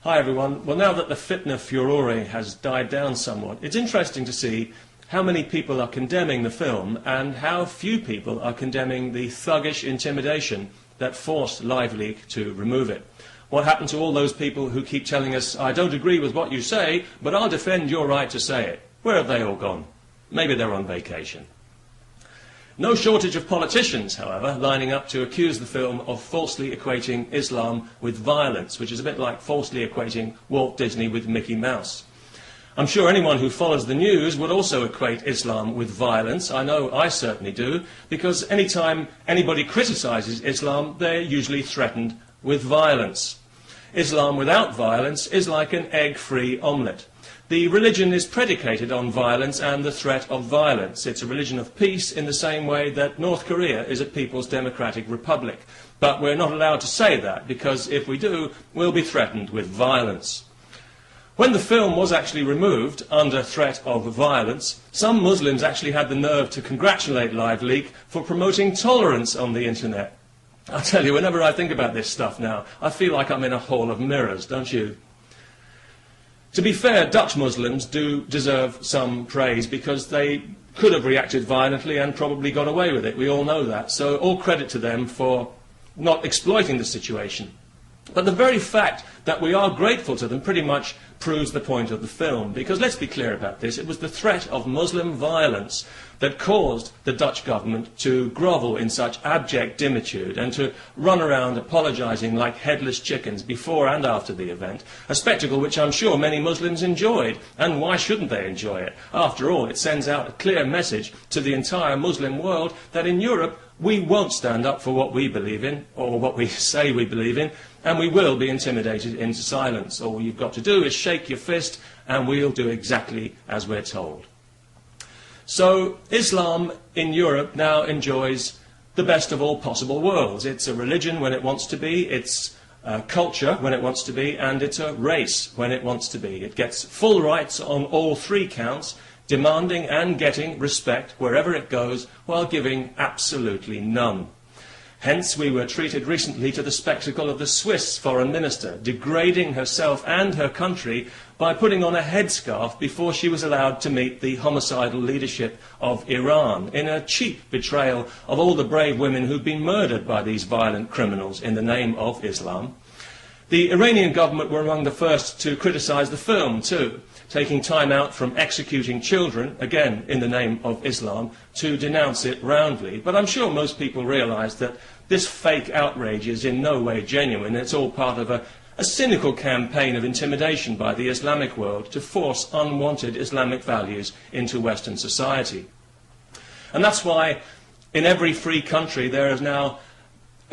Hi everyone. Well, now that the fitna furore has died down somewhat, it's interesting to see how many people are condemning the film and how few people are condemning the thuggish intimidation that forced LiveLeak to remove it. What happened to all those people who keep telling us, I don't agree with what you say, but I'll defend your right to say it? Where have they all gone? Maybe they're on vacation. No shortage of politicians, however, lining up to accuse the film of falsely equating Islam with violence, which is a bit like falsely equating Walt Disney with Mickey Mouse. I'm sure anyone who follows the news would also equate Islam with violence. I know I certainly do, because any time anybody criticises Islam, they're usually threatened with violence. Islam without violence is like an egg-free omelette. The religion is predicated on violence and the threat of violence. It's a religion of peace in the same way that North Korea is a People's Democratic Republic. But we're not allowed to say that, because if we do, we'll be threatened with violence. When the film was actually removed under threat of violence, some Muslims actually had the nerve to congratulate LiveLeak for promoting tolerance on the internet. I tell you, whenever I think about this stuff now, I feel like I'm in a hall of mirrors, don't you? To be fair, Dutch Muslims do deserve some praise because they could have reacted violently and probably got away with it. We all know that. So all credit to them for not exploiting the situation. But the very fact that we are grateful to them pretty much proves the point of the film. Because let's be clear about this, it was the threat of Muslim violence that caused the Dutch government to grovel in such abject dimitude and to run around apologising like headless chickens before and after the event, a spectacle which I'm sure many Muslims enjoyed. And why shouldn't they enjoy it? After all, it sends out a clear message to the entire Muslim world that in Europe we won't stand up for what we believe in, or what we say we believe in, and we will be intimidated into silence. All you've got to do is shake your fist, and we'll do exactly as we're told. So Islam in Europe now enjoys the best of all possible worlds. It's a religion when it wants to be, it's a culture when it wants to be, and it's a race when it wants to be. It gets full rights on all three counts, demanding and getting respect wherever it goes, while giving absolutely none. Hence, we were treated recently to the spectacle of the Swiss foreign minister degrading herself and her country by putting on a headscarf before she was allowed to meet the homicidal leadership of Iran, in a cheap betrayal of all the brave women who've been murdered by these violent criminals in the name of Islam. The Iranian government were among the first to criticise the film too, taking time out from executing children, again in the name of Islam, to denounce it roundly. But I'm sure most people realise that this fake outrage is in no way genuine. It's all part of a cynical campaign of intimidation by the Islamic world to force unwanted Islamic values into Western society. And that's why in every free country there is now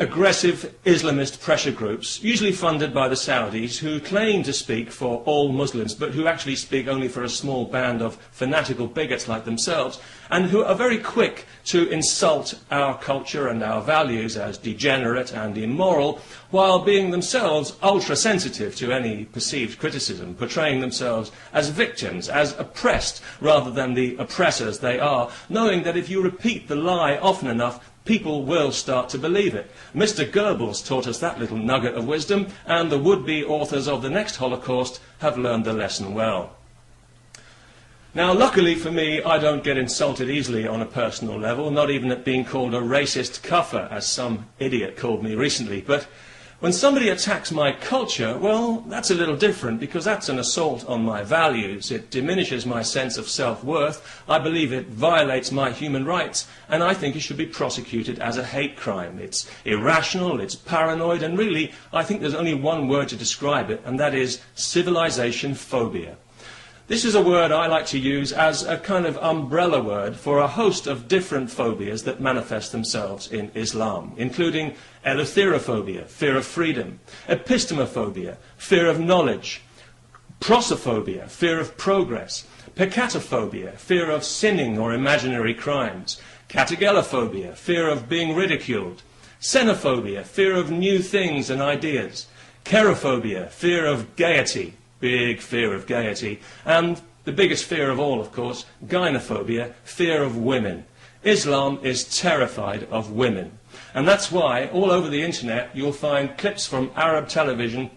aggressive Islamist pressure groups, usually funded by the Saudis, who claim to speak for all Muslims, but who actually speak only for a small band of fanatical bigots like themselves, and who are very quick to insult our culture and our values as degenerate and immoral, while being themselves ultra-sensitive to any perceived criticism, portraying themselves as victims, as oppressed, rather than the oppressors they are, knowing that if you repeat the lie often enough, people will start to believe it. Mr. Goebbels taught us that little nugget of wisdom, and the would-be authors of the next Holocaust have learned the lesson well. Now, luckily for me, I don't get insulted easily on a personal level, not even at being called a racist cuffer, as some idiot called me recently. But when somebody attacks my culture, well, that's a little different, because that's an assault on my values. It diminishes my sense of self-worth. I believe it violates my human rights, and I think it should be prosecuted as a hate crime. It's irrational, it's paranoid, and really, I think there's only one word to describe it, and that is civilization phobia. This is a word I like to use as a kind of umbrella word for a host of different phobias that manifest themselves in Islam, including eleutherophobia, fear of freedom, epistemophobia, fear of knowledge, prosophobia, fear of progress, peccatophobia, fear of sinning or imaginary crimes, categolephobia, fear of being ridiculed, xenophobia, fear of new things and ideas, cherophobia, fear of gaiety, big fear of gaiety, and the biggest fear of all, of course, gynophobia, fear of women. Islam is terrified of women. And that's why all over the internet you'll find clips from Arab television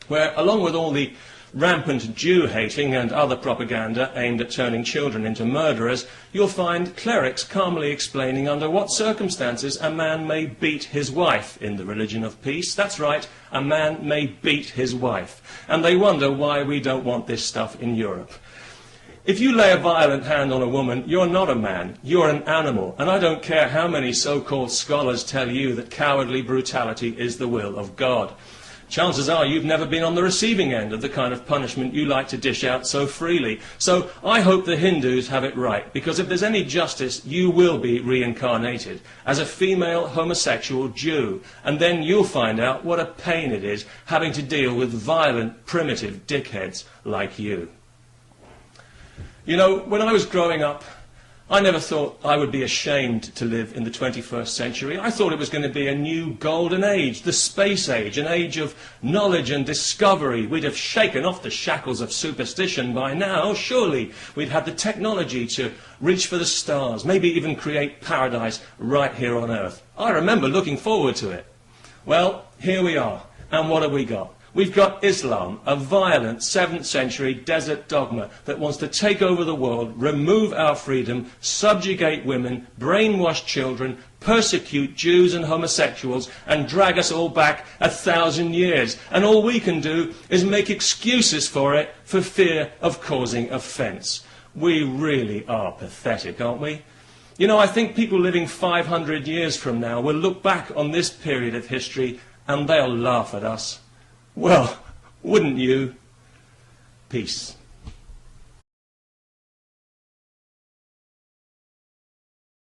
where, along with all the rampant Jew-hating and other propaganda aimed at turning children into murderers, you'll find clerics calmly explaining under what circumstances a man may beat his wife in the religion of peace. That's right, a man may beat his wife. And they wonder why we don't want this stuff in Europe. If you lay a violent hand on a woman, you're not a man, you're an animal. And I don't care how many so-called scholars tell you that cowardly brutality is the will of God. Chances are you've never been on the receiving end of the kind of punishment you like to dish out so freely. So I hope the Hindus have it right, because if there's any justice, you will be reincarnated as a female homosexual Jew. And then you'll find out what a pain it is having to deal with violent, primitive dickheads like you. You know, when I was growing up, I never thought I would be ashamed to live in the 21st century. I thought it was going to be a new golden age, the space age, an age of knowledge and discovery. We'd have shaken off the shackles of superstition by now, surely. We'd had the technology to reach for the stars, maybe even create paradise right here on Earth. I remember looking forward to it. Well, here we are. And what have we got? We've got Islam, a violent 7th century desert dogma that wants to take over the world, remove our freedom, subjugate women, brainwash children, persecute Jews and homosexuals, and drag us all back 1,000 years. And all we can do is make excuses for it for fear of causing offence. We really are pathetic, aren't we? You know, I think people living 500 years from now will look back on this period of history and they'll laugh at us. Well, wouldn't you? Peace.